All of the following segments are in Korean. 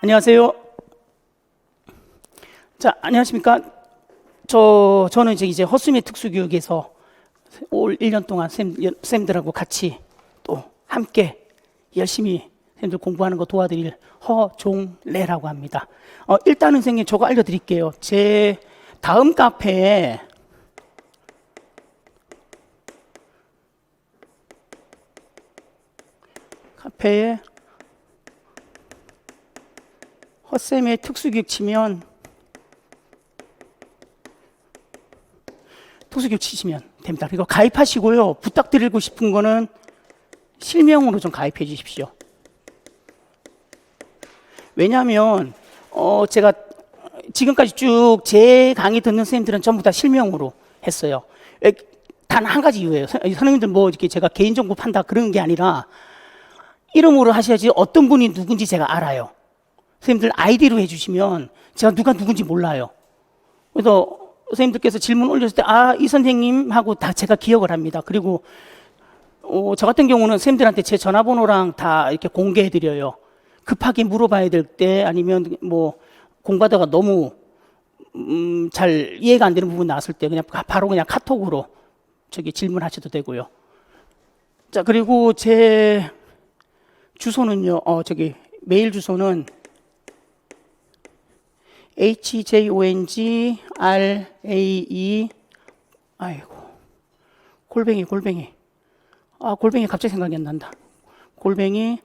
안녕하세요. 자, 안녕하십니까. 저는 이제 허수미 특수교육에서 올 1년 동안 쌤들하고 같이 또 함께 열심히 쌤들 공부하는 거 도와드릴 허종래라고 합니다. 일단은 선생님 저거 알려드릴게요. 제 다음 카페에 허쌤의 특수교육 치면 특수교육 치시면 됩니다. 그리고 가입하시고요. 부탁드리고 싶은 거는 실명으로 좀 가입해 주십시오. 왜냐하면 제가 지금까지 쭉 제 강의 듣는 선생님들은 전부 다 실명으로 했어요. 단 한 가지 이유예요. 선생님들 뭐 이렇게 제가 개인정보 판다 그런 게 아니라 이름으로 하셔야지 어떤 분이 누군지 제가 알아요. 선생님들 아이디로 해주시면 제가 누가 누군지 몰라요. 그래서 선생님들께서 질문 올렸을 때 이 선생님 하고 다 제가 기억을 합니다. 그리고 저 같은 경우는 선생님들한테 제 전화번호랑 다 이렇게 공개해 드려요. 급하게 물어봐야 될 때 아니면 뭐 공부하다가 너무 잘 이해가 안 되는 부분 나왔을 때 그냥 바로 그냥 카톡으로 질문하셔도 되고요. 자, 그리고 제 주소는요. 메일 주소는 HJONGRAE 골뱅이 골뱅이 갑자기 생각이 안 난다. 골뱅이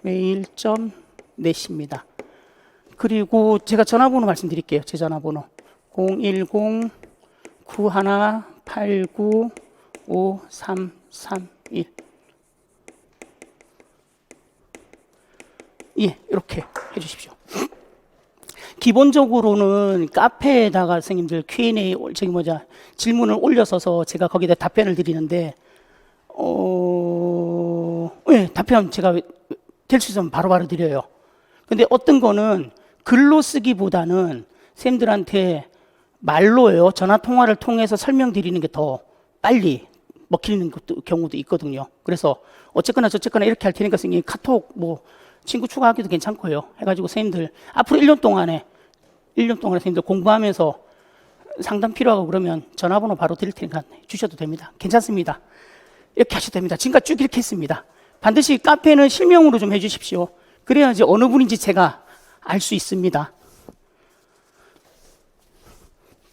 한메일.net입니다. 그리고 제가 전화번호 말씀드릴게요. 제 전화번호 010-9189-5331. 예, 이렇게 해주십시오. 기본적으로는 카페에다가 선생님들 Q&A 질문을 올려서서 제가 거기다 답변을 드리는데 예, 답변 제가 될 수 있으면 바로바로 드려요. 근데 어떤 거는 글로 쓰기보다는 선생님들한테 말로요, 전화통화를 통해서 설명드리는 게 더 빨리 먹히는 경우도 있거든요. 그래서 어쨌거나 저쨌거나 이렇게 할 테니까 선생님 카톡 뭐 친구 추가하기도 괜찮고요. 해가지고 선생님들 앞으로 1년 동안에 선생님들 공부하면서 상담 필요하고 그러면 전화번호 바로 드릴 테니까 주셔도 됩니다. 괜찮습니다. 이렇게 하셔도 됩니다. 지금까지 쭉 이렇게 했습니다. 반드시 카페는 실명으로 좀 해주십시오. 그래야지 어느 분인지 제가 알 수 있습니다.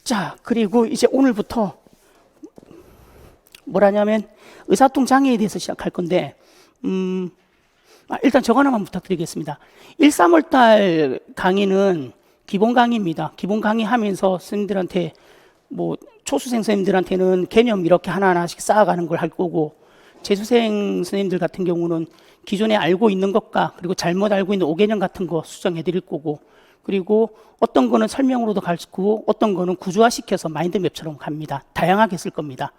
자, 그리고 이제 오늘부터 뭐라냐면 의사소통 장애에 대해서 시작할 건데 일단 저거 하나만 부탁드리겠습니다. 1, 3월달 강의는 기본 강의입니다. 기본 강의 하면서 선생님들한테 뭐 초수생 선생님들한테는 개념 이렇게 하나하나씩 쌓아가는 걸 할 거고, 재수생 선생님들 같은 경우는 기존에 알고 있는 것과 그리고 잘못 알고 있는 5개념 같은 거 수정해 드릴 거고, 그리고 어떤 거는 설명으로도 갈 거고 어떤 거는 구조화시켜서 마인드맵처럼 갑니다. 다양하게 쓸 겁니다.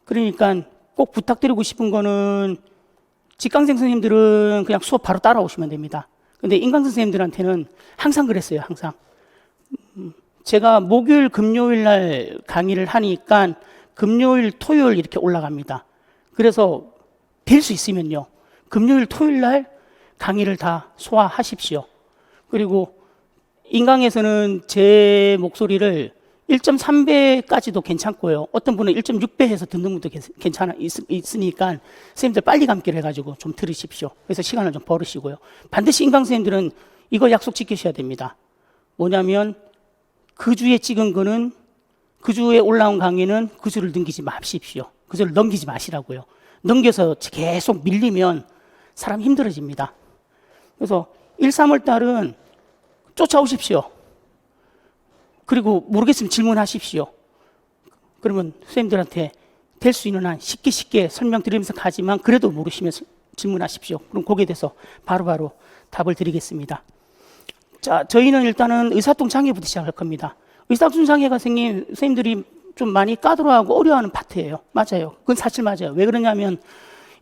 그러니까 꼭 부탁드리고 싶은 거는 직강생 선생님들은 그냥 수업 바로 따라오시면 됩니다. 근데 인강 선생님들한테는 항상 그랬어요. 항상 제가 목요일 금요일 날 강의를 하니까 금요일 토요일 이렇게 올라갑니다. 그래서 될 수 있으면요, 금요일 토요일 날 강의를 다 소화하십시오. 그리고 인강에서는 제 목소리를 1.3배까지도 괜찮고요. 어떤 분은 1.6배 해서 듣는 분도 있으니까 선생님들 빨리 감기를 해가지고 좀 들으십시오. 그래서 시간을 좀 벌으시고요. 반드시 인강 선생님들은 이거 약속 지키셔야 됩니다. 뭐냐면 그 주에 찍은 거는 그 주에 올라온 강의는 그 주를 넘기지 마십시오. 그 주를 넘기지 마시라고요. 넘겨서 계속 밀리면 사람 힘들어집니다. 그래서 1, 3월 달은 쫓아오십시오. 그리고 모르겠으면 질문하십시오. 그러면 선생님들한테 될 수 있는 한 쉽게 설명드리면서 가지만 그래도 모르시면 질문하십시오. 그럼 거기에 대해서 바로바로 답을 드리겠습니다. 자, 저희는 일단은 의사소통 장애부터 시작할 겁니다. 의사소통 장애가 선생님들이 좀 많이 까다로워하고 어려워하는 파트예요. 맞아요. 그건 사실 맞아요. 왜 그러냐면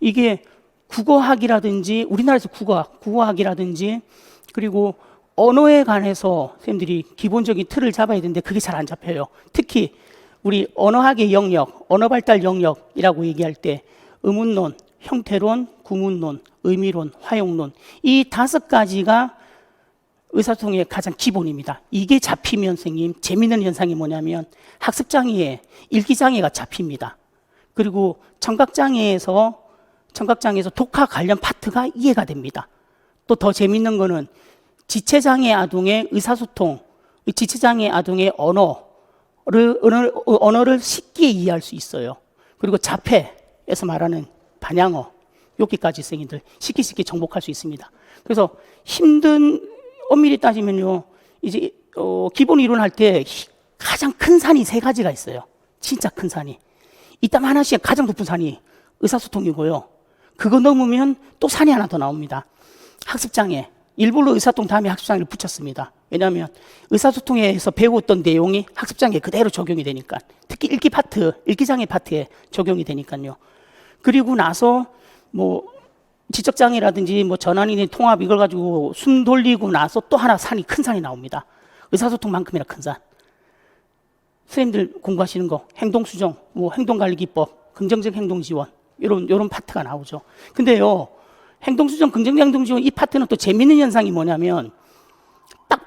이게 국어학이라든지 우리나라에서 국어학이라든지 그리고 언어에 관해서 선생님들이 기본적인 틀을 잡아야 되는데 그게 잘 안 잡혀요. 특히 우리 언어학의 영역, 언어 발달 영역이라고 얘기할 때 의문론, 형태론, 구문론, 의미론, 화용론 이 5가지가 의사소통의 가장 기본입니다. 이게 잡히면 선생님 재미있는 현상이 뭐냐면 학습장애에 읽기장애가 잡힙니다. 그리고 청각장애에서 독학 관련 파트가 이해가 됩니다. 또 더 재미있는 거는 지체장애 아동의 의사소통, 지체장애 아동의 언어를 쉽게 이해할 수 있어요. 그리고 자폐에서 말하는 반향어 여기까지 선생님들 쉽게 정복할 수 있습니다. 그래서 엄밀히 따지면요, 이제 기본 이론 할 때 가장 큰 산이 3가지가 있어요. 진짜 큰 산이. 이따 하나씩 가장 높은 산이 의사소통이고요. 그거 넘으면 또 산이 하나 더 나옵니다. 학습장애. 일부러 의사소통 다음에 학습장애를 붙였습니다. 왜냐하면 의사소통에서 배웠던 내용이 학습장애에 그대로 적용이 되니까. 특히 읽기장애 파트에 적용이 되니까요. 그리고 나서 지적장애라든지 전환이나 통합 이걸 가지고 숨 돌리고 나서 또 하나 큰 산이 나옵니다. 의사소통만큼이나 큰 산. 선생님들 공부하시는 거 행동수정, 행동관리기법, 긍정적 행동지원 이런 파트가 나오죠. 근데요, 행동수정, 긍정적 행동지원 이 파트는 또 재밌는 현상이 뭐냐면 딱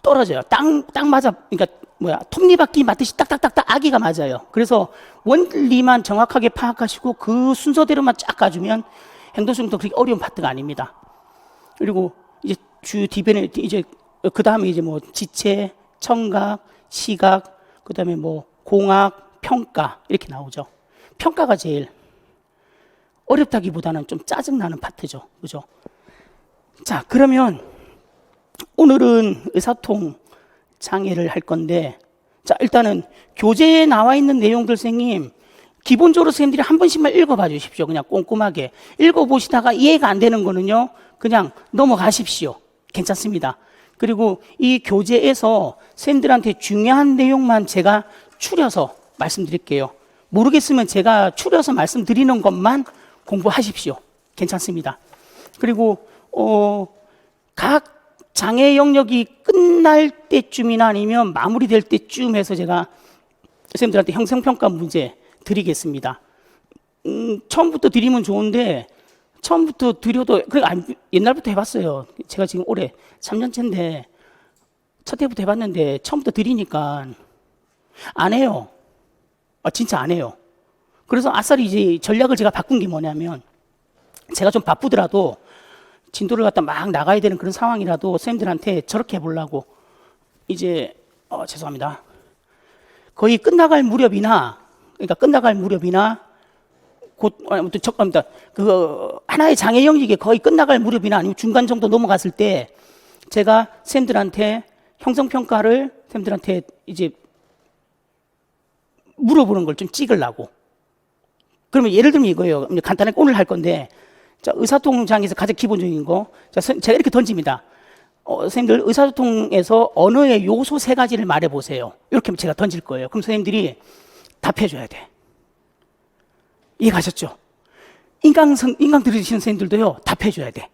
떨어져요. 딱 맞아. 그러니까 톱니바퀴 맞듯이 딱딱딱딱 아기가 맞아요. 그래서 원리만 정확하게 파악하시고 그 순서대로만 쫙 가주면 행동수정도 그렇게 어려운 파트가 아닙니다. 그리고 이제 주 뒤변에 그 다음에 지체, 청각, 시각, 그 다음에 공학, 평가 이렇게 나오죠. 평가가 제일 어렵다기보다는 좀 짜증나는 파트죠. 그죠? 자, 그러면 오늘은 의사소통 장애를 할 건데, 자, 일단은 교재에 나와 있는 내용들 선생님, 기본적으로 선생님들이 한 번씩만 읽어봐 주십시오. 그냥 꼼꼼하게. 읽어보시다가 이해가 안 되는 거는요, 그냥 넘어가십시오. 괜찮습니다. 그리고 이 교재에서 선생님들한테 중요한 내용만 제가 추려서 말씀드릴게요. 모르겠으면 제가 추려서 말씀드리는 것만 공부하십시오. 괜찮습니다. 그리고 각 장애 영역이 끝날 때쯤이나 아니면 마무리될 때쯤 해서 제가 선생님들한테 형성평가 문제 드리겠습니다. 처음부터 드리면 좋은데 처음부터 드려도 옛날부터 해봤어요. 제가 지금 올해 3년째인데 첫 해부터 해봤는데 처음부터 드리니까 안 해요. 진짜 안 해요. 그래서 아싸리 이제 전략을 제가 바꾼 게 뭐냐면 제가 좀 바쁘더라도 진도를 갖다 막 나가야 되는 그런 상황이라도 선생님들한테 저렇게 해보려고 이제 죄송합니다. 거의 끝나갈 무렵이나 적합니다. 하나의 장애 영역이 거의 끝나갈 무렵이나 아니면 중간 정도 넘어갔을 때 제가 선생님들한테 형성평가를 선생님들한테 이제 물어보는 걸 좀 찍으려고. 그러면 예를 들면 이거예요. 간단하게 오늘 할 건데, 자, 의사소통 장애에서 가장 기본적인 거, 자, 제가 이렇게 던집니다. 선생님들 의사소통에서 언어의 요소 3가지를 말해보세요. 이렇게 제가 던질 거예요. 그럼 선생님들이 답해줘야 돼. 이해가셨죠? 인강 들으시는 선생님들도요, 답해줘야 돼.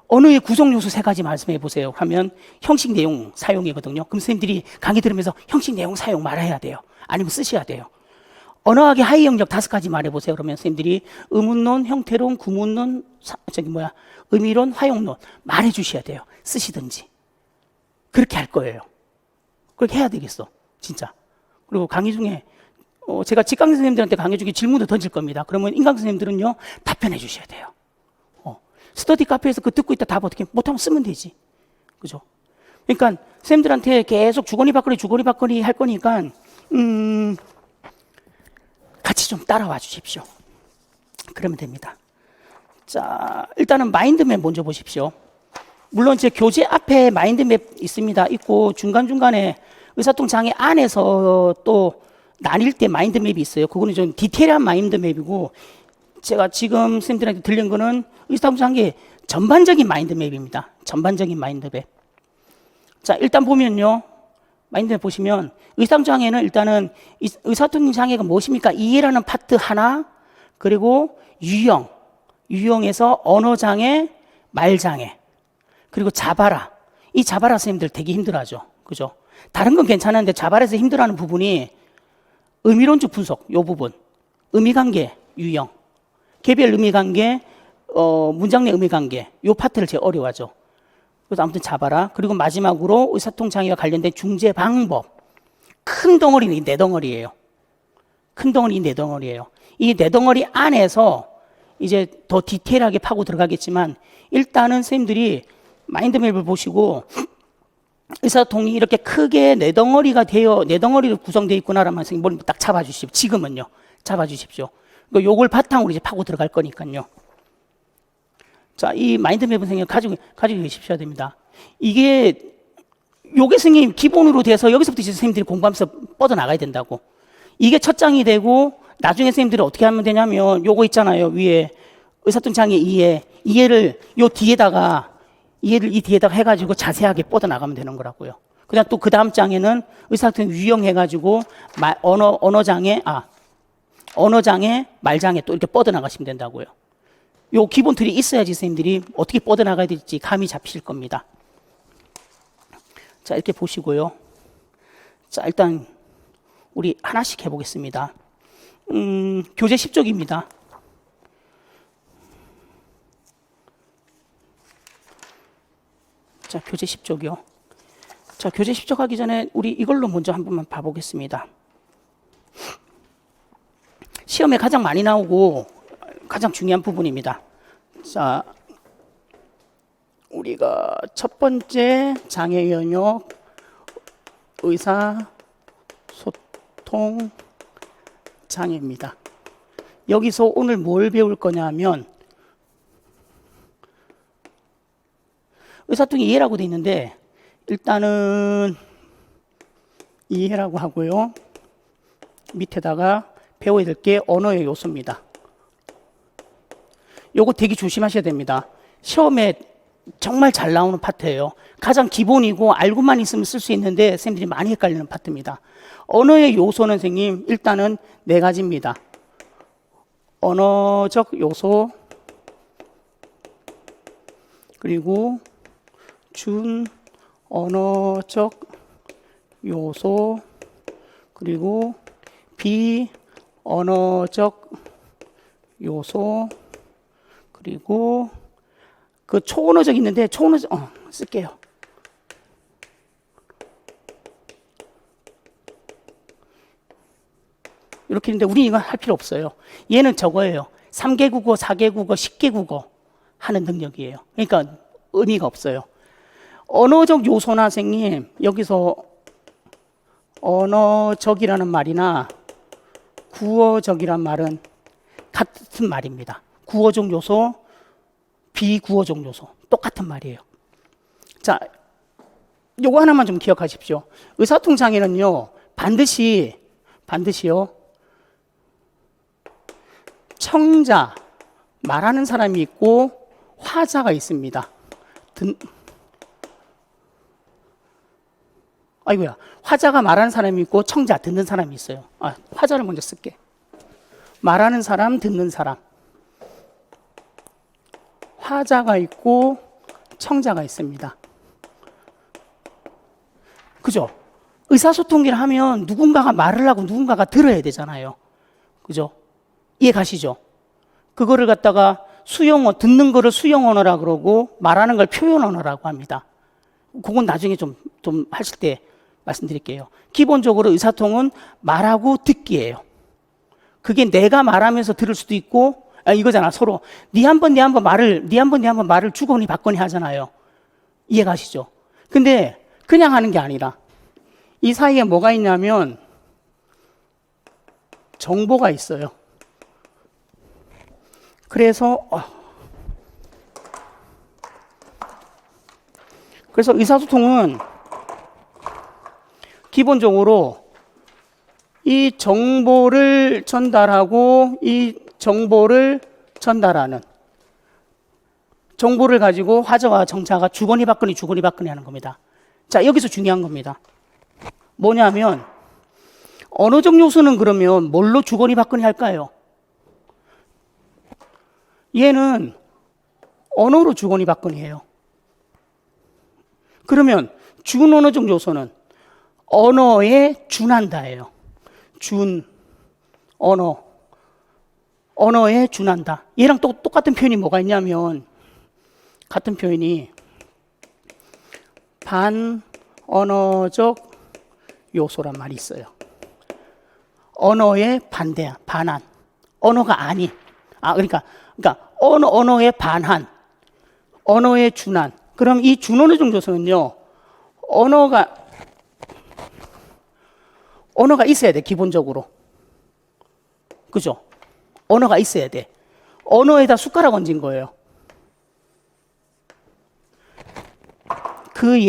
언어의 구성 요소 3가지 말씀해 보세요. 하면 형식 내용 사용이거든요. 그럼 선생님들이 강의 들으면서 형식 내용 사용 말해야 돼요. 아니면 쓰셔야 돼요. 언어학의 하위 영역 5가지 말해보세요. 그러면 선생님들이 의문론, 형태론, 구문론, 의미론, 화용론 말해주셔야 돼요. 쓰시든지. 그렇게 할 거예요. 그렇게 해야 되겠어. 진짜. 그리고 강의 중에 제가 직강 선생님들한테 강의 중에 질문도 던질 겁니다. 그러면 인강 선생님들은요, 답변해 주셔야 돼요. 스터디 카페에서 듣고 있다 답 어떻게 못하면 쓰면 되지. 그죠? 그러니까 선생님들한테 계속 주거니 받거니 할 거니까 같이 좀 따라와 주십시오. 그러면 됩니다. 자, 일단은 마인드맵 먼저 보십시오. 물론 제 교재 앞에 마인드맵 있고 중간중간에 의사소통 장애 안에서 또 나뉠 때 마인드맵이 있어요. 그거는 좀 디테일한 마인드맵이고 제가 지금 선생님들한테 들린 거는 의사소통 장애 전반적인 마인드맵입니다. 전반적인 마인드맵. 자, 일단 보면요. 마인드맵 보시면 의사소통 장애는 일단은 의사소통 장애가 무엇입니까? 이해라는 파트 하나, 그리고 유형에서 언어장애, 말장애, 그리고 자바라. 이 자바라 선생님들 되게 힘들어하죠. 그죠? 다른 건 괜찮은데 자바라에서 힘들어하는 부분이 의미론적 분석, 요 부분. 의미관계, 유형. 개별 의미 관계, 문장 내 의미 관계, 요 파트를 제일 어려워하죠. 그래서 아무튼 잡아라. 그리고 마지막으로 의사통장애와 관련된 중재 방법. 큰 덩어리는 이 네 덩어리예요. 큰 덩어리 이 네 덩어리예요. 이 네 덩어리 안에서 이제 더 디테일하게 파고 들어가겠지만 일단은 선생님들이 마인드맵을 보시고 의사통이 이렇게 크게 네 덩어리가 되어 네 덩어리로 구성되어 있구나라면 선생님 머리 딱 잡아주십시오. 지금은요. 잡아주십시오. 요걸 바탕으로 이제 파고 들어갈 거니까요. 자, 이 마인드맵은 선생님 가지고 계십셔야 됩니다. 요게 선생님 기본으로 돼서 여기서부터 이제 선생님들이 공부하면서 뻗어나가야 된다고. 이게 첫 장이 되고 나중에 선생님들이 어떻게 하면 되냐면 요거 있잖아요. 위에 의사통장애 이해를 요 뒤에다가 이해를 이 뒤에다가 해가지고 자세하게 뻗어나가면 되는 거라고요. 그냥 또 그 다음 장에는 의사통장 유형해가지고 언어장애, 말장애 또 이렇게 뻗어나가시면 된다고요. 요 기본 틀이 있어야지 선생님들이 어떻게 뻗어나가야 될지 감이 잡히실 겁니다. 자, 이렇게 보시고요. 자, 일단 우리 하나씩 해보겠습니다. 교재 10쪽입니다. 자, 교재 10쪽이요. 자, 교재 10쪽 하기 전에 우리 이걸로 먼저 한 번만 봐보겠습니다. 시험에 가장 많이 나오고 가장 중요한 부분입니다. 자, 우리가 첫 번째 장애 영역 의사소통 장애입니다. 여기서 오늘 뭘 배울 거냐면 의사소통 이해라고 돼 있는데 일단은 이해라고 하고요. 밑에다가 배워야 될 게 언어의 요소입니다. 요거 되게 조심하셔야 됩니다. 시험에 정말 잘 나오는 파트예요. 가장 기본이고 알고만 있으면 쓸 수 있는데 선생님들이 많이 헷갈리는 파트입니다. 언어의 요소는 선생님 일단은 네 가지입니다. 언어적 요소, 그리고 준언어적 요소, 그리고 비언어적 요소, 그리고 그 초언어적 있는데 초언어적 쓸게요. 이렇게 있는데 우리 이거 할 필요 없어요. 얘는 저거예요. 3개 국어, 4개 국어, 10개 국어 하는 능력이에요. 그러니까 의미가 없어요. 언어적 요소나 선생님 여기서 언어적이라는 말이나 구어적이란 말은 같은 말입니다. 구어적 요소, 비구어적 요소 똑같은 말이에요. 자, 요거 하나만 좀 기억하십시오. 의사소통장애는요 반드시요 청자 말하는 사람이 있고 화자가 있습니다. 아이고야, 화자가 말하는 사람이 있고 청자 듣는 사람이 있어요. 화자를 먼저 쓸게. 말하는 사람, 듣는 사람. 화자가 있고 청자가 있습니다. 그죠? 의사소통이라 하면 누군가가 말을 하고 누군가가 들어야 되잖아요. 그죠? 이해 가시죠? 그거를 갖다가 수용어, 듣는 거를 수용언어라 그러고 말하는 걸 표현언어라고 합니다. 그건 나중에 좀 하실 때 말씀드릴게요. 기본적으로 의사소통은 말하고 듣기예요. 그게 내가 말하면서 들을 수도 있고 이거잖아. 서로 네 한 번 내 한 번 말을 주거니 받거니 하잖아요. 이해 가시죠? 근데 그냥 하는 게 아니라 이 사이에 뭐가 있냐면 정보가 있어요. 그래서 의사소통은 기본적으로 이 정보를 전달하고 이 정보를 전달하는 정보를 가지고 화자와 정자가 주거니 받거니 하는 겁니다. 자, 여기서 중요한 겁니다. 뭐냐면 언어적 요소는 그러면 뭘로 주거니 받거니 할까요? 얘는 언어로 주거니 받거니 해요. 그러면 준언어적 요소는 언어에 준한다예요. 준, 언어. 언어에 준한다. 얘랑 또 똑같은 표현이 뭐가 있냐면, 같은 표현이 반언어적 요소란 말이 있어요. 언어에 반대야, 반한. 언어가 아닌. 그러니까 언어에 반한, 언어에 준한. 그럼 이 준언어적 요소는요, 언어가 있어야 돼, 기본적으로. 그죠? 언어가 있어야 돼. 언어에다 숟가락 얹은 거예요. 그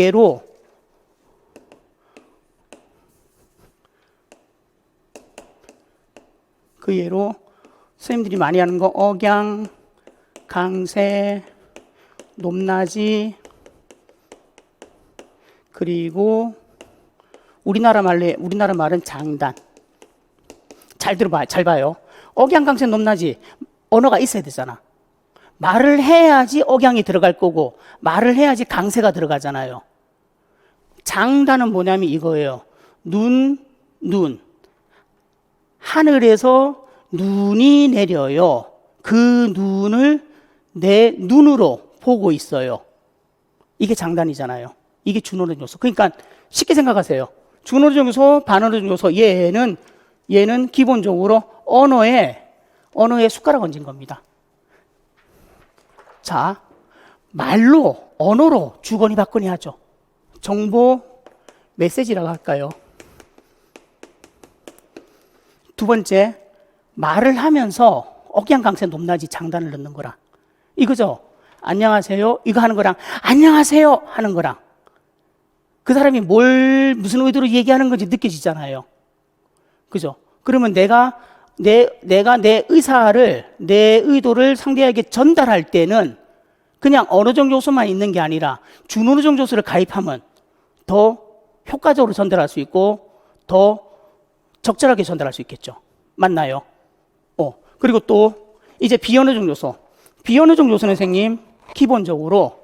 예로 선생님들이 많이 하는 거, 억양, 강세, 높낮이, 그리고 우리나라 말은 장단. 잘 들어봐요. 잘 봐요. 억양, 강세, 높낮이, 언어가 있어야 되잖아. 말을 해야지 억양이 들어갈 거고, 말을 해야지 강세가 들어가잖아요. 장단은 뭐냐면 이거예요. 눈. 하늘에서 눈이 내려요. 그 눈을 내 눈으로 보고 있어요. 이게 장단이잖아요. 이게 준언어적 요소. 그러니까 쉽게 생각하세요. 준언어적 요소, 반언어적 요소. 얘는 기본적으로 언어에 숟가락 얹은 겁니다. 자, 언어로 주거니 받거니 하죠. 정보 메시지라고 할까요? 두 번째, 말을 하면서 억양, 강세, 높낮이, 장단을 넣는 거랑 이거죠. 안녕하세요 이거 하는 거랑 안녕하세요 하는 거랑 그 사람이 무슨 의도로 얘기하는 건지 느껴지잖아요. 그죠? 그러면 내가 내 의도를 상대에게 전달할 때는 그냥 언어적 요소만 있는 게 아니라 준언어적 요소를 가입하면 더 효과적으로 전달할 수 있고 더 적절하게 전달할 수 있겠죠. 맞나요? 그리고 또 이제 비언어적 요소. 비언어적 요소는 선생님 기본적으로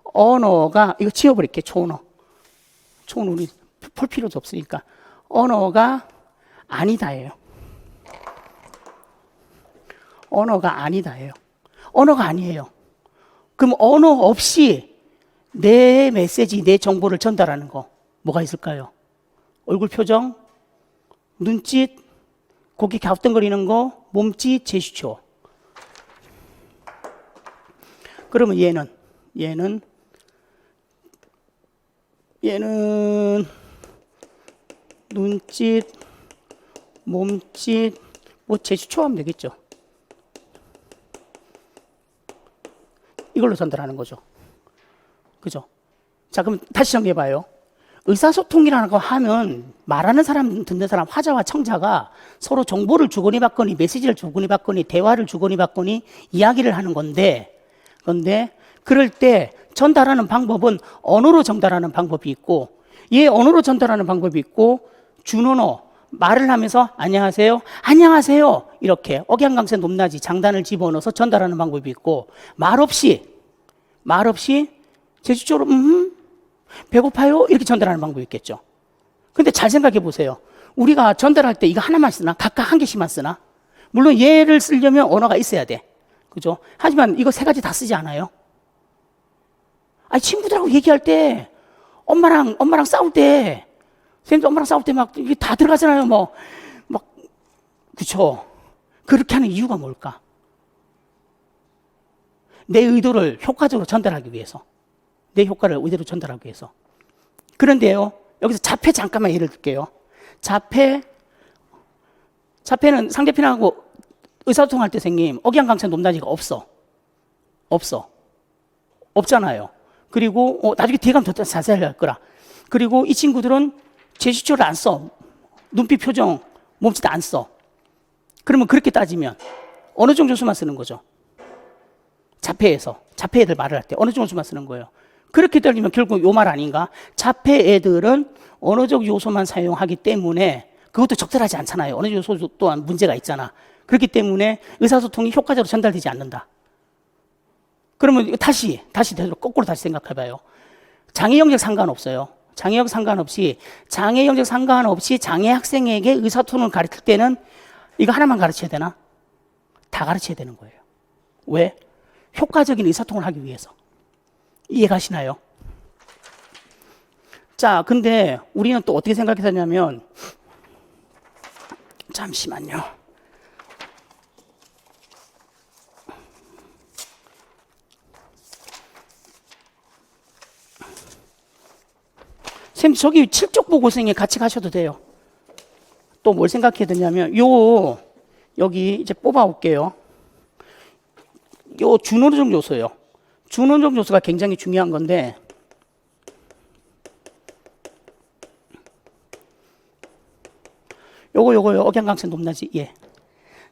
언어가 이거 지워버릴게. 초언어 우리 풀 필요도 없으니까 언어가 아니다예요. 언어가 아니다예요. 언어가 아니에요. 그럼 언어 없이 내 메시지, 내 정보를 전달하는 거 뭐가 있을까요? 얼굴 표정, 눈짓, 고개 갸우뚱거리는 거, 몸짓, 제스처. 그러면 얘는 눈짓, 몸짓, 제스처 하면 되겠죠. 이걸로 전달하는 거죠. 그죠? 자, 그럼 다시 정리해봐요. 의사소통이라는 거 하면 말하는 사람, 듣는 사람, 화자와 청자가 서로 정보를 주거니 받거니, 메시지를 주거니 받거니, 대화를 주거니 받거니, 이야기를 하는 건데, 그럴 때 전달하는 방법은 언어로 전달하는 방법이 있고, 언어로 전달하는 방법이 있고, 준언어, 말을 하면서 안녕하세요, 안녕하세요 이렇게 억양강세, 높낮이, 장단을 집어넣어서 전달하는 방법이 있고, 말 없이 제스처로 배고파요 이렇게 전달하는 방법이 있겠죠. 근데 잘 생각해 보세요. 우리가 전달할 때 이거 하나만 쓰나? 각각 한 개씩만 쓰나? 물론 얘를 쓰려면 언어가 있어야 돼. 그죠? 하지만 이거 세 가지 다 쓰지 않아요? 친구들하고 얘기할 때 엄마랑 싸울 때 선생님도 엄마랑 싸울 때 막 이게 다 들어가잖아요. 그쵸? 그렇게 하는 이유가 뭘까? 내 의도를 효과적으로 전달하기 위해서. 내 효과를 의대로 전달하기 위해서. 그런데요, 여기서 자폐 잠깐만 예를 들게요. 자폐는 상대편하고 의사소통할 때 선생님, 억양강세, 높낮이가 없잖아요. 그리고 나중에 뒤에 가면 더 자세히 할 거라. 그리고 이 친구들은 제스처를 안 써. 눈빛 표정, 몸짓 안 써. 그러면 그렇게 따지면 어느 정도 수만 쓰는 거죠? 자폐 애들 말을 할 때 어느 정도 수만 쓰는 거예요? 그렇게 따지면 결국 요 말 아닌가? 자폐 애들은 언어적 요소만 사용하기 때문에 그것도 적절하지 않잖아요. 언어적 요소 또한 문제가 있잖아. 그렇기 때문에 의사소통이 효과적으로 전달되지 않는다. 그러면 다시 거꾸로 다시 생각해봐요. 장애 영역 상관없어요. 장애 영역 상관없이 장애 학생에게 의사소통을 가르칠 때는 이거 하나만 가르쳐야 되나? 다 가르쳐야 되는 거예요. 왜? 효과적인 의사소통을 하기 위해서. 이해가시나요? 자, 근데 우리는 또 어떻게 생각했었냐면, 잠시만요. 선생님, 저기 7쪽 보고서에 같이 가셔도 돼요. 또 뭘 생각해야 되냐면, 여기 이제 뽑아 올게요. 준호적 요소요. 준호적 요소가 굉장히 중요한 건데, 요거 억양강세 높낮이. 예.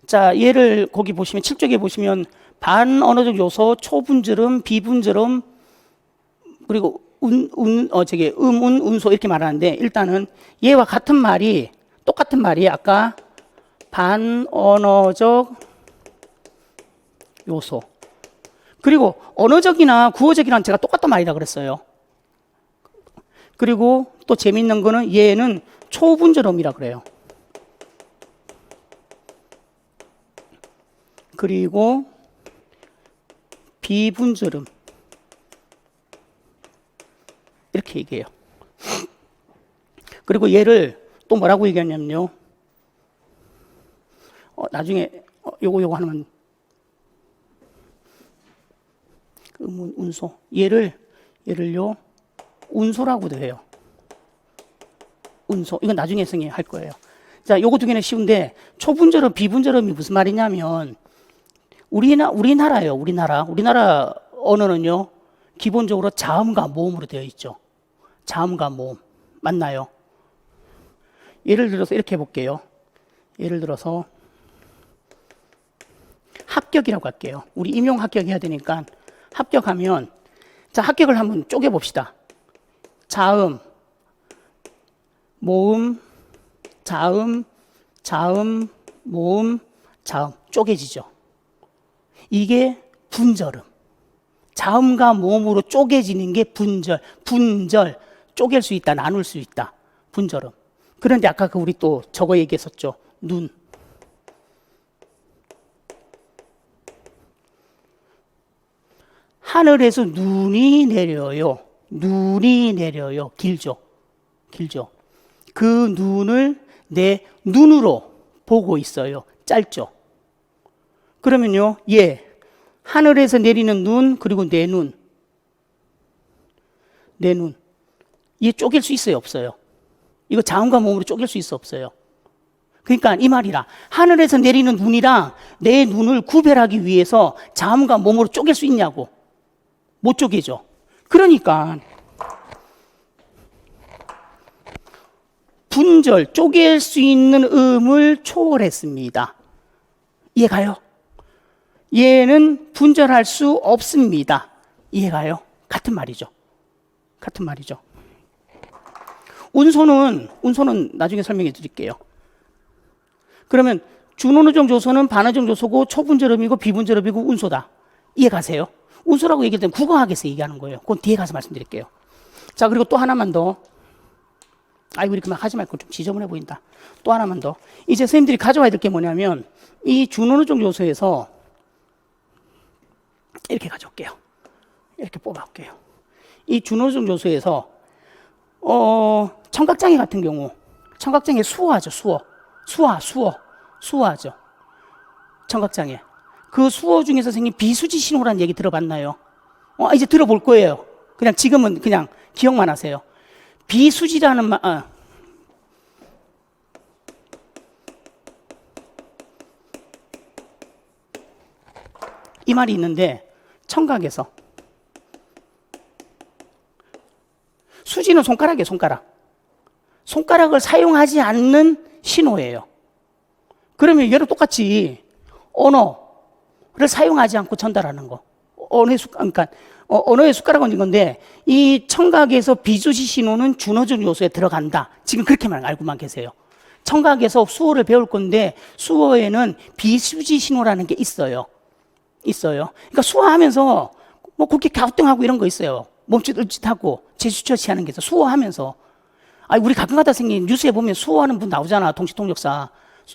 자, 얘를 거기 보시면 7쪽에 보시면 반언어적 요소, 초분절음, 비분절음, 그리고 운소 이렇게 말하는데, 일단은 얘와 같은 말이 똑같은 말이 아까 반언어적 요소. 그리고 언어적이나 구어적이랑 제가 똑같단 말이라 그랬어요. 그리고 또 재밌는 거는 얘는 초분절음이라 그래요. 그리고 비분절음 이렇게 얘기해요. 그리고 얘를 또 뭐라고 얘기하냐면요. 나중에 요거 하면 운소. 얘를요 운소라고도 해요. 운소. 이건 나중에 할 거예요. 자, 요거 두 개는 쉬운데, 초분절음, 비분절음이 무슨 말이냐면, 우리나라예요. 우리나라 언어는요, 기본적으로 자음과 모음으로 되어 있죠. 자음과 모음. 맞나요? 예를 들어서 이렇게 해볼게요. 예를 들어서, 합격이라고 할게요. 우리 임용 합격해야 되니까, 합격하면, 자, 합격을 한번 쪼개봅시다. 자음, 모음, 자음, 모음, 자음. 쪼개지죠. 이게 분절음. 자음과 모음으로 쪼개지는 게 분절, 쪼갤 수 있다, 나눌 수 있다. 분절음. 그런데 아까 우리 또 저거 얘기했었죠. 눈. 하늘에서 눈이 내려요. 길죠. 그 눈을 내 눈으로 보고 있어요. 짧죠. 그러면요, 하늘에서 내리는 눈, 그리고 내 눈. 얘 쪼갤 수 있어요, 없어요? 이거 자음과 모음으로 쪼갤 수 있어, 없어요? 그러니까 이 말이라, 하늘에서 내리는 눈이랑 내 눈을 구별하기 위해서 자음과 모음으로 쪼갤 수 있냐고. 못 쪼개죠. 그러니까 분절, 쪼갤 수 있는 음을 초월했습니다. 이해가요? 얘는 분절할 수 없습니다. 이해가요? 같은 말이죠. 운소는 나중에 설명해 드릴게요. 그러면 준언어적 요소는 반어적 요소고 초분절음이고 비분절음이고 운소다. 이해가세요? 운소라고 얘기할 때는 국어학에서 얘기하는 거예요. 그건 뒤에 가서 말씀드릴게요. 자, 그리고 또 하나만 더. 아이고, 이렇게 막 하지 말고 좀 지저분해 보인다. 또 하나만 더. 이제 선생님들이 가져와야 될 게 뭐냐면, 이 준언어적 요소에서 이렇게 가져올게요. 이렇게 뽑아올게요. 이 준언어적 요소에서, 청각장애 같은 경우, 청각장애 수어하죠, 수어하죠. 청각장애. 그 수어 중에서 선생님 비수지 신호라는 얘기 들어봤나요? 이제 들어볼 거예요. 그냥 지금은 그냥 기억만 하세요. 비수지라는 말, 이 말이 있는데, 청각에서. 수지는 손가락이에요, 손가락. 손가락을 사용하지 않는 신호예요. 그러면 얘랑 똑같이 언어를 사용하지 않고 전달하는 거. 언어의 숟가락은 이건데, 이 청각에서 비수지 신호는 준어적 요소에 들어간다. 지금 그렇게만 알고만 계세요. 청각에서 수어를 배울 건데, 수어에는 비수지 신호라는 게 있어요. 그러니까 수어하면서 뭐 그렇게 갸우뚱하고 이런 거 있어요. 몸짓 을짓하고 제스처치 하는 게 있어. 수어하면서. 우리 가끔가다 생긴 뉴스에 보면 수어하는 분 나오잖아. 동시통역사.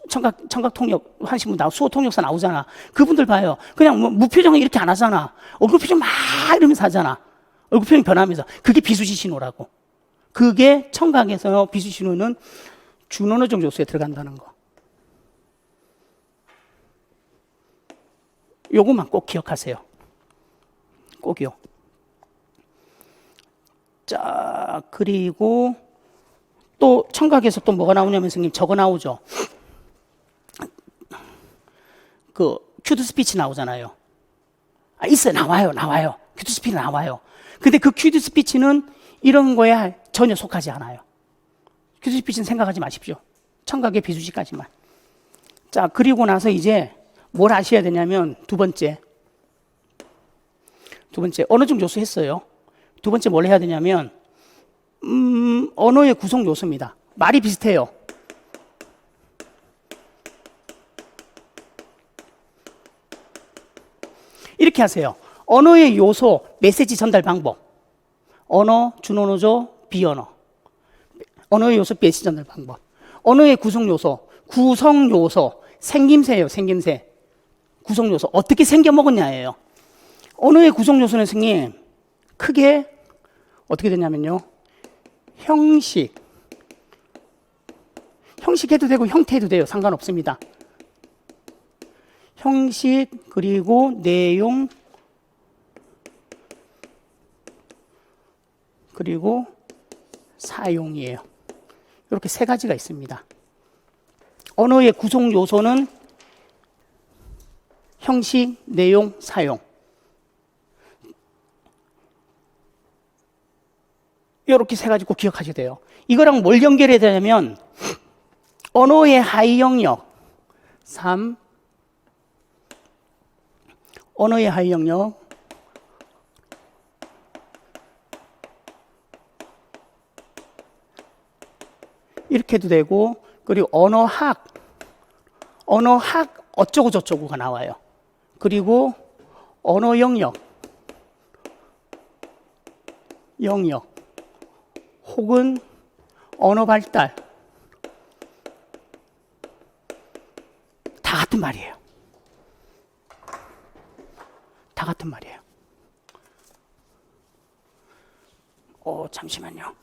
청각 통역 하신 분 수호 통역사 나오잖아. 그분들 봐요. 그냥 뭐 무표정을 이렇게 안 하잖아. 얼굴 표정 막 이러면서 하잖아. 얼굴 표정 변하면서. 그게 비수지 신호라고. 그게 청각에서 비수지 신호는 준어노정 요소에 들어간다는 거. 요것만 꼭 기억하세요. 꼭이요. 자, 그리고 또 청각에서 또 뭐가 나오냐면 선생님 저거 나오죠. 그 큐드 스피치 나오잖아요. 있어요. 나와요. 큐드 스피치 나와요. 근데 그 큐드 스피치는 이런 거에 전혀 속하지 않아요. 큐드 스피치는 생각하지 마십시오. 청각의 비수지까지만. 자, 그리고 나서 이제 뭘 아셔야 되냐면 두 번째 어느 정도 요소 했어요. 두 번째 뭘 해야 되냐면 언어의 구성 요소입니다. 말이 비슷해요. 이렇게 하세요. 언어의 요소, 메시지 전달 방법. 언어, 준언어죠, 비언어. 언어의 요소, 메시지 전달 방법. 언어의 구성 요소, 생김새예요, 생김새. 구성 요소, 어떻게 생겨 먹었냐예요. 언어의 구성 요소는 선생님, 크게 어떻게 되냐면요. 형식 해도 되고 형태 해도 돼요. 상관없습니다. 형식 그리고 내용 그리고 사용이에요. 이렇게 세 가지가 있습니다. 언어의 구성 요소는 형식, 내용, 사용. 이렇게 세 가지 꼭 기억하셔야 돼요. 이거랑 뭘 연결해야 되냐면 언어의 하위 영역 3 언어의 하위 영역 이렇게 해도 되고 그리고 언어학 어쩌고 저쩌고가 나와요. 그리고 언어 영역 혹은 언어 발달 다 같은 말이에요. 다 같은 말이에요. 잠시만요.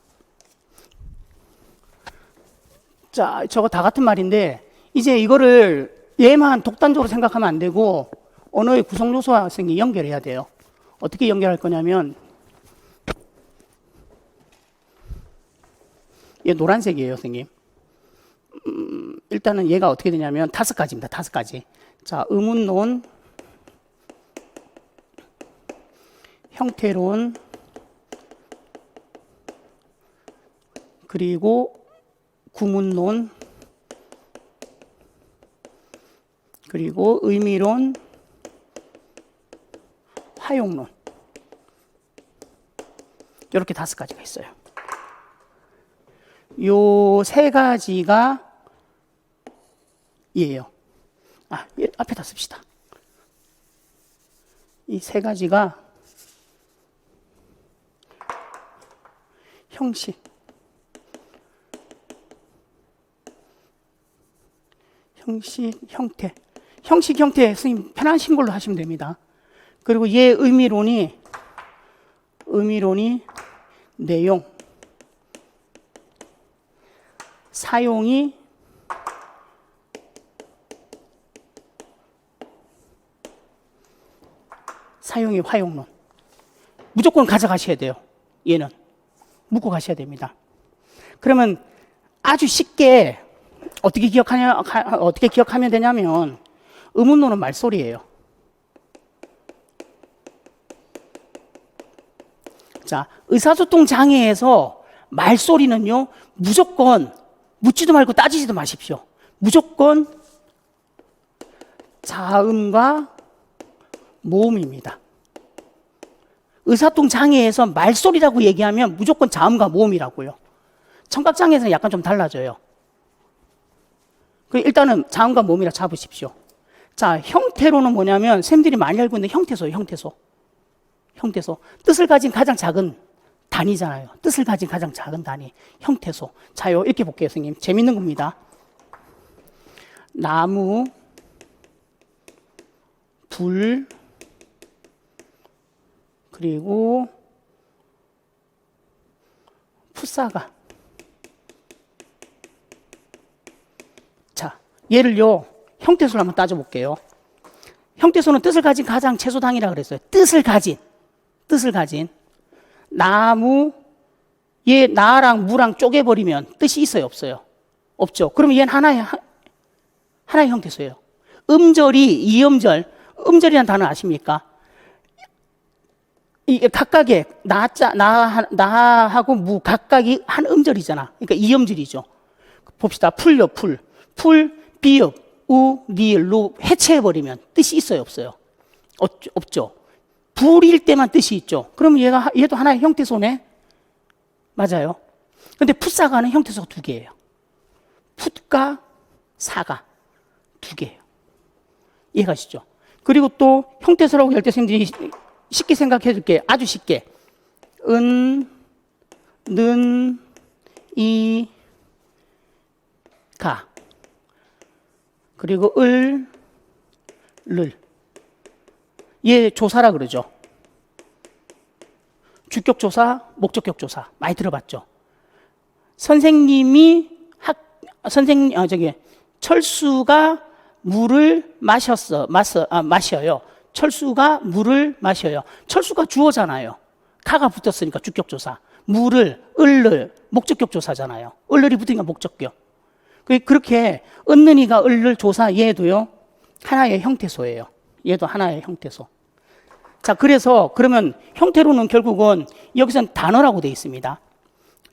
자, 저거 다 같은 말인데 이제 이거를 얘만 독단적으로 생각하면 안 되고 언어의 구성 요소와 선생님이 연결해야 돼요. 어떻게 연결할 거냐면 얘 노란색이에요, 선생님. 일단은 얘가 어떻게 되냐면 5가지입니다. 5가지. 자, 의문론, 형태론, 그리고 구문론, 그리고 의미론, 화용론. 이렇게 5가지가 있어요. 요 3가지가 얘예요. 앞에다 씁시다. 이 3가지가 형식, 형태. 형식, 형태, 선생님 편하신 걸로 하시면 됩니다. 그리고 얘 의미론이 내용, 사용이 화용론. 무조건 가져가셔야 돼요. 얘는 묶고 가셔야 됩니다. 그러면 아주 쉽게 어떻게 기억하면 되냐면 의문론은 말소리예요. 자, 의사소통 장애에서 말소리는요 무조건 묻지도 말고 따지지도 마십시오. 무조건 자음과 모음입니다. 의사소통 장애에서 말소리라고 얘기하면 무조건 자음과 모음이라고요. 청각장애에서는 약간 좀 달라져요. 일단은 자음과 모음이라 잡으십시오. 자, 형태로는 뭐냐면 쌤들이 많이 알고 있는 형태소예요. 형태소. 뜻을 가진 가장 작은 단위잖아요. 뜻을 가진 가장 작은 단위. 형태소. 자, 이렇게 볼게요, 선생님. 재밌는 겁니다. 나무, 불, 그리고 풋사과. 자, 얘를요, 형태소를 한번 따져볼게요. 형태소는 뜻을 가진 가장 채소당이라 그랬어요. 뜻을 가진. 나무, 얘 나랑 무랑 쪼개버리면 뜻이 있어요, 없어요? 없죠. 그러면 얘는 하나의 형태소예요. 음절이 이음절, 음절이라는 단어 아십니까? 이게 각각의 나하고 무 각각이 한 음절이잖아. 그러니까 이음절이죠. 봅시다. 풀요, 풀. 풀, 비읍, 우, 리을, 루 해체해버리면 뜻이 있어요, 없어요? 없죠. 불일 때만 뜻이 있죠. 그러면 얘도 하나의 형태소네? 맞아요. 근데 풋사과는 형태소가 두 개예요. 풋과 사과 두 개예요. 이해가시죠? 그리고 또 형태소라고 할 때 선생님들이 쉽게 생각해 줄게요. 아주 쉽게. 은, 는, 이, 가. 그리고 을, 를. 얘 조사라 그러죠. 주격조사, 목적격조사. 많이 들어봤죠. 철수가 물을 마셔요. 철수가 물을 마셔요. 철수가 주어잖아요. 가가 붙었으니까 주격조사. 물을, 을을, 목적격조사잖아요. 을을이 붙으니까 목적격. 그렇게 은는이가 을을 조사, 얘도요 하나의 형태소예요. 얘도 하나의 형태소. 자, 그래서 그러면 형태로는 결국은 여기서는 단어라고 되어 있습니다.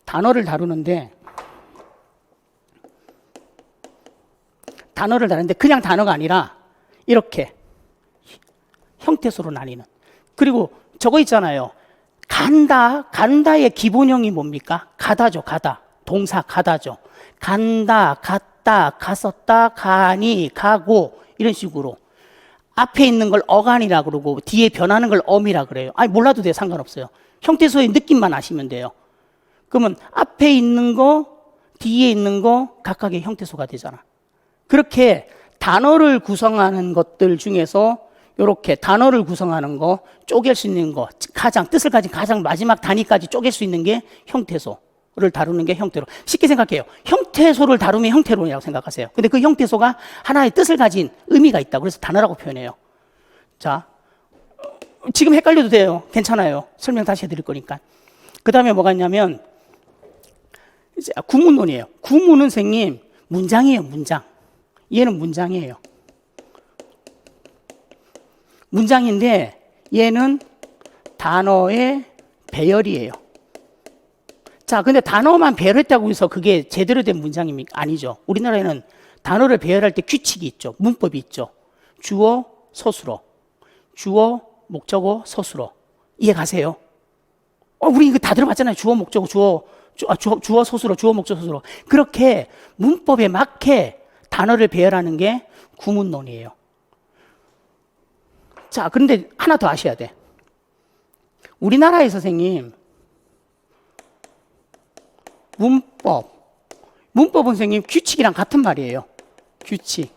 단어를 다루는데 그냥 단어가 아니라 이렇게 형태소로 나뉘는. 그리고 저거 있잖아요. 간다의 기본형이 뭡니까? 가다죠, 가다. 동사 가다죠. 간다, 갔다, 갔었다, 가니, 가고 이런 식으로 앞에 있는 걸 어간이라 그러고 뒤에 변하는 걸 엄이라 그래요. 아니 몰라도 돼요. 상관없어요. 형태소의 느낌만 아시면 돼요. 그러면 앞에 있는 거, 뒤에 있는 거 각각의 형태소가 되잖아. 그렇게 단어를 구성하는 것들 중에서 이렇게 단어를 구성하는 거, 쪼갤 수 있는 거, 뜻을 가진 가장 마지막 단위까지 쪼갤 수 있는 게 형태소를 다루는 게 형태로. 쉽게 생각해요. 형태소를 다루면 형태론이라고 생각하세요. 근데 그 형태소가 하나의 뜻을 가진 의미가 있다. 그래서 단어라고 표현해요. 자, 지금 헷갈려도 돼요. 괜찮아요. 설명 다시 해드릴 거니까. 그 다음에 뭐가 있냐면, 이제 구문론이에요. 구문은 선생님, 문장이에요, 문장. 얘는 문장이에요. 문장인데 얘는 단어의 배열이에요. 자, 근데 단어만 배열했다고 해서 그게 제대로 된 문장입니까? 아니죠. 우리나라에는 단어를 배열할 때 규칙이 있죠. 문법이 있죠. 주어, 서술어. 주어, 목적어, 서술어. 이해 가세요? 우리 이거 다 들어봤잖아요. 주어, 목적어, 주어, 서술어, 주어, 목적어, 서술어. 그렇게 문법에 맞게 단어를 배열하는 게 구문론이에요. 자, 그런데 하나 더 아셔야 돼. 우리나라의 선생님, 문법은 선생님 규칙이랑 같은 말이에요. 규칙.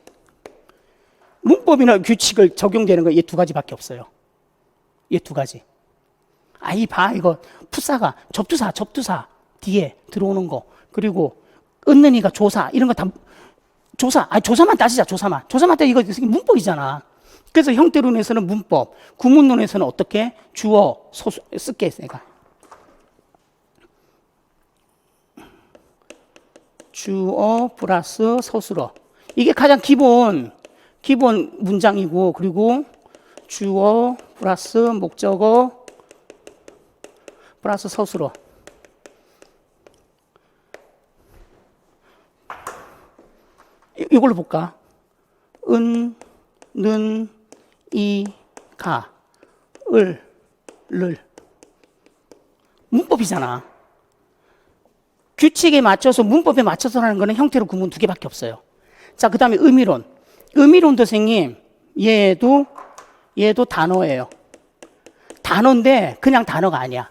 문법이나 규칙을 적용되는 거 얘 두 가지밖에 없어요. 얘 두 가지. 이거 풋사가 접두사 뒤에 들어오는 거, 그리고 은는이가 조사, 이런 거 다 조사만 따지자. 조사만 따 이거 문법이잖아. 그래서 형태론에서는 문법, 구문론에서는 어떻게 주어, 소수 쓸게 있으니까 주어 플러스 서술어. 이게 가장 기본 문장이고, 그리고 주어 플러스 목적어 플러스 서술어. 이걸로 볼까? 은, 는, 이, 가, 을, 를. 문법이잖아. 규칙에 맞춰서 문법에 맞춰서 하는 거는 형태로 구문 두 개밖에 없어요. 자, 그 다음에 의미론. 의미론도 선생님, 얘도 단어예요. 단어인데 그냥 단어가 아니야.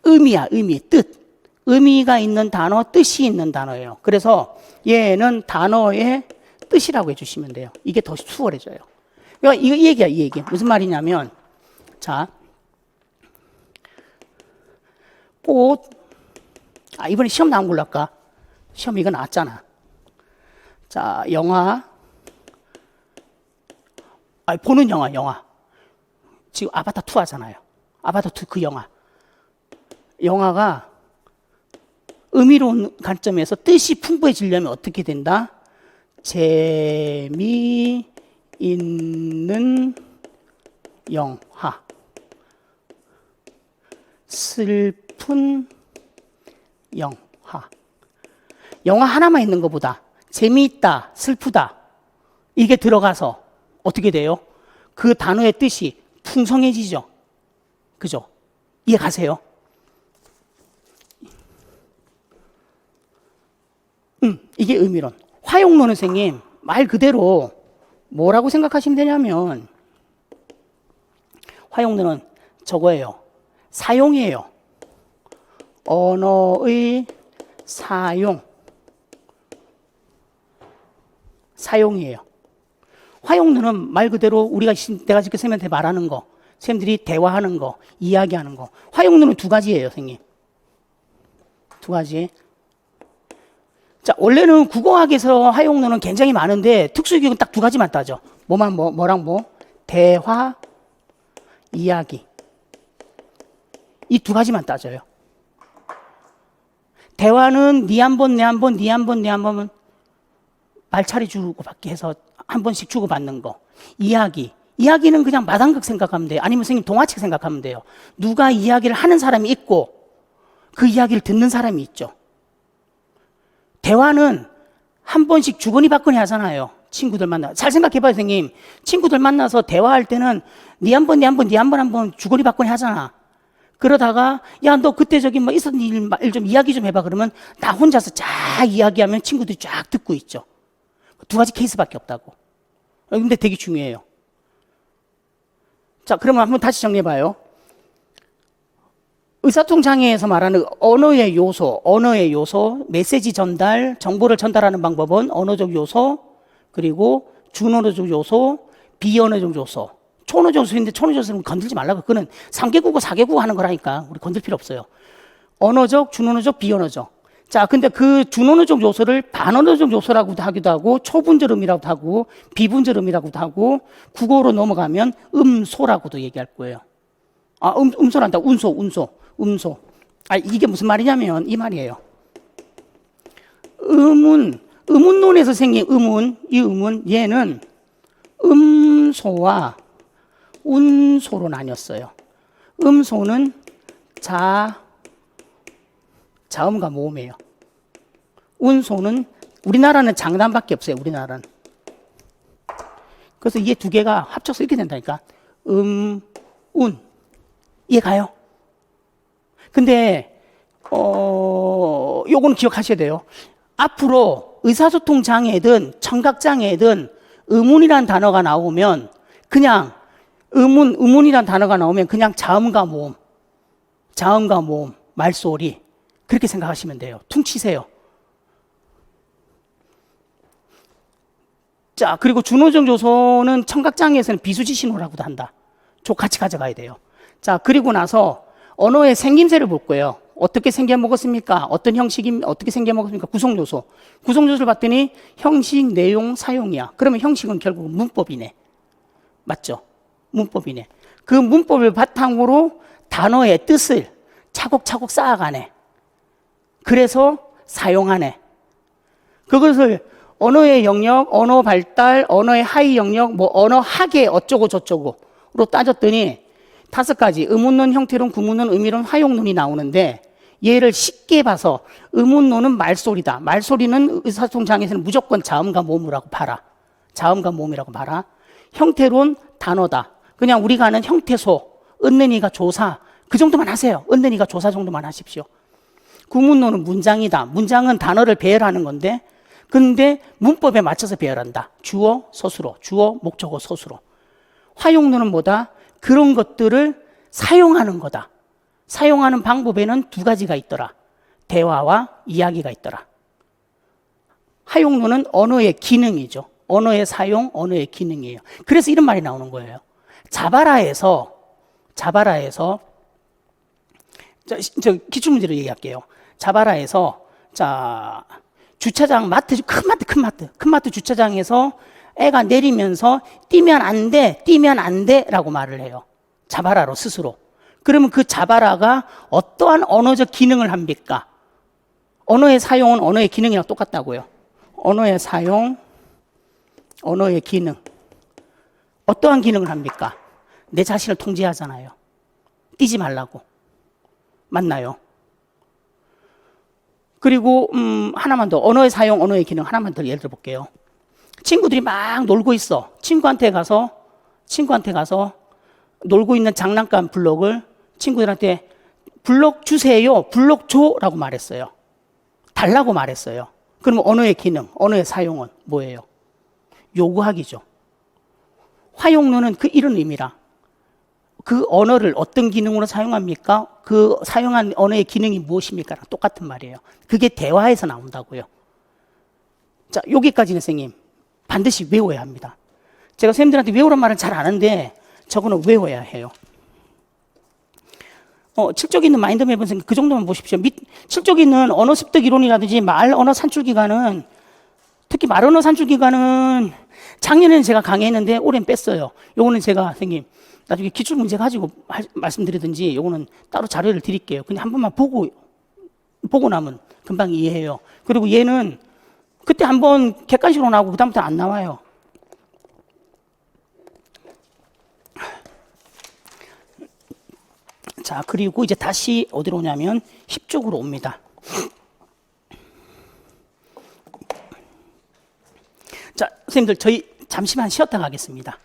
의미야, 의미, 뜻. 의미가 있는 단어, 뜻이 있는 단어예요. 그래서 얘는 단어의 뜻이라고 해주시면 돼요. 이게 더 수월해져요. 그러니까 이 얘기야, 이 얘기. 무슨 말이냐면, 자, 꽃, 이번에 시험 나온 걸로 할까? 시험 이거 나왔잖아. 자, 영화, 보는 영화. 지금 아바타 2 하잖아요. 아바타 2 그 영화. 영화가 의미로운 관점에서 뜻이 풍부해지려면 어떻게 된다? 재미있는 영화. 슬픈 영화. 영화 하나만 있는 것보다 재미있다, 슬프다 이게 들어가서 어떻게 돼요? 그 단어의 뜻이 풍성해지죠. 그죠? 이해 가세요? 이게 의미론. 화용론은 선생님 말 그대로 뭐라고 생각하시면 되냐면 화용론은 저거예요. 사용이에요. 언어의 사용이에요. 화용론은 말 그대로 내가 지금 선생님한테 말하는 거, 선생님들이 대화하는 거, 이야기하는 거. 화용론은 2가지예요, 선생님. 2가지. 자, 원래는 국어학에서 화용론은 굉장히 많은데 특수교육은 딱 2가지만 따져. 뭐랑 뭐? 대화, 이야기. 이 2가지만 따져요. 대화는 네 한 번, 내 한 번, 네 한 번, 내 한 번은 말차리 주고받기 해서 한 번씩 주고받는 거. 이야기는 그냥 마당극 생각하면 돼요. 아니면 선생님 동화책 생각하면 돼요. 누가 이야기를 하는 사람이 있고 그 이야기를 듣는 사람이 있죠. 대화는 한 번씩 주거니 받거니 하잖아요. 친구들 만나. 잘 생각해봐요, 선생님. 친구들 만나서 대화할 때는 네 한 번, 네 한 번, 네 한 번 한 번 주거니 받거니 하잖아. 그러다가 야, 너 그때 저기 뭐 있었던 일 좀 이야기 좀 해봐. 그러면 나 혼자서 쫙 이야기하면 친구들이 쫙 듣고 있죠. 2가지 케이스밖에 없다고. 근데 되게 중요해요. 자, 그러면 한번 다시 정리해봐요. 의사소통 장애에서 말하는 언어의 요소, 메시지 전달, 정보를 전달하는 방법은 언어적 요소, 그리고 준언어적 요소, 비언어적 요소. 초언어적 요소인데 초언어적 요소는 건들지 말라고. 그거는 3개국어, 4개국어 하는 거라니까. 우리 건들 필요 없어요. 언어적, 준언어적, 비언어적. 자, 근데 그 준언어적 요소를 반언어적 요소라고도 하기도 하고, 초분절음이라고도 하고, 비분절음이라고도 하고, 국어로 넘어가면 음소라고도 얘기할 거예요. 음소란다. 음소. 이게 무슨 말이냐면 이 말이에요. 의문론에서 생긴 얘는 음소와 운소로 나뉘었어요. 음소는 자음과 모음이에요. 운소는 우리나라는 장단밖에 없어요. 우리나라는. 그래서 이게 2개가 합쳐서 이렇게 된다니까. 운. 이해 가요? 근데 요거는 기억하셔야 돼요. 앞으로 의사소통 장애든 청각 장애든 의문이란 단어가 나오면 그냥 의문이란 단어가 나오면 그냥 자음과 모음, 말소리 그렇게 생각하시면 돼요. 퉁치세요. 자, 그리고 준어적 요소는 청각 장애에서는 비수지 신호라고도 한다. 같이 가져가야 돼요. 자, 그리고 나서 언어의 생김새를 볼 거예요. 어떻게 생겨 먹었습니까? 어떻게 생겨 먹었습니까? 구성 요소를 봤더니 형식, 내용, 사용이야. 그러면 형식은 결국 문법이네. 맞죠? 문법이네. 그 문법을 바탕으로 단어의 뜻을 차곡차곡 쌓아가네. 그래서 사용하네. 그것을 언어의 영역, 언어 발달, 언어의 하위 영역, 언어학의 어쩌고 저쩌고로 따졌더니 5가지 의문론, 형태론, 구문론, 의미론, 화용론이 나오는데 얘를 쉽게 봐서 의문론은 말소리다. 말소리는 의사소통 장애에서는 무조건 자음과 모음이라고 봐라. 형태론 단어다. 그냥 우리가 아는 형태소, 은는이가 조사 그 정도만 하세요. 은는이가 조사 정도만 하십시오. 구문론은 문장이다. 문장은 단어를 배열하는 건데 근데 문법에 맞춰서 배열한다. 주어, 서술어, 주어, 목적어, 서술어. 화용론은 뭐다? 그런 것들을 사용하는 거다. 사용하는 방법에는 2가지가 있더라. 대화와 이야기가 있더라. 화용론은 언어의 기능이죠. 언어의 사용, 언어의 기능이에요. 그래서 이런 말이 나오는 거예요. 자바라에서 저 기출문제로 얘기할게요. 자바라에서 자 주차장 큰 마트 주차장에서 애가 내리면서 뛰면 안 돼라고 말을 해요. 자바라로 스스로. 그러면 그 자바라가 어떠한 언어적 기능을 합니까? 언어의 사용은 언어의 기능이랑 똑같다고요. 언어의 사용, 언어의 기능. 어떠한 기능을 합니까? 내 자신을 통제하잖아요. 뛰지 말라고. 맞나요? 그리고 하나만 더. 언어의 사용, 언어의 기능 하나만 더 예를 들어 볼게요. 친구들이 막 놀고 있어. 친구한테 가서 놀고 있는 장난감 블록을 친구들한테 블록 주세요, 블록 줘라고 말했어요. 달라고 말했어요. 그러면 언어의 기능, 언어의 사용은 뭐예요? 요구하기죠. 화용론은 이런 의미라. 그 언어를 어떤 기능으로 사용합니까? 그 사용한 언어의 기능이 무엇입니까? 똑같은 말이에요. 그게 대화에서 나온다고요. 자, 여기까지는 선생님 반드시 외워야 합니다. 제가 선생님들한테 외우란 말은 잘 아는데 저거는 외워야 해요. 7쪽 있는 마인드맵은 그 정도만 보십시오. 7쪽 있는 언어 습득 이론이라든지 말 언어 산출 기간은, 특히 말 언어 산출 기간은 작년에는 제가 강의했는데 올해는 뺐어요. 요거는 제가 선생님 나중에 기출 문제 가지고 말씀드리든지 요거는 따로 자료를 드릴게요. 그냥 한 번만 보고 나면 금방 이해해요. 그리고 얘는 그때 한번 객관식으로 나오고 그다음부터 안 나와요. 자, 그리고 이제 다시 어디로 오냐면 10쪽으로 옵니다. 자, 선생님들 저희 잠시만 쉬었다 가겠습니다.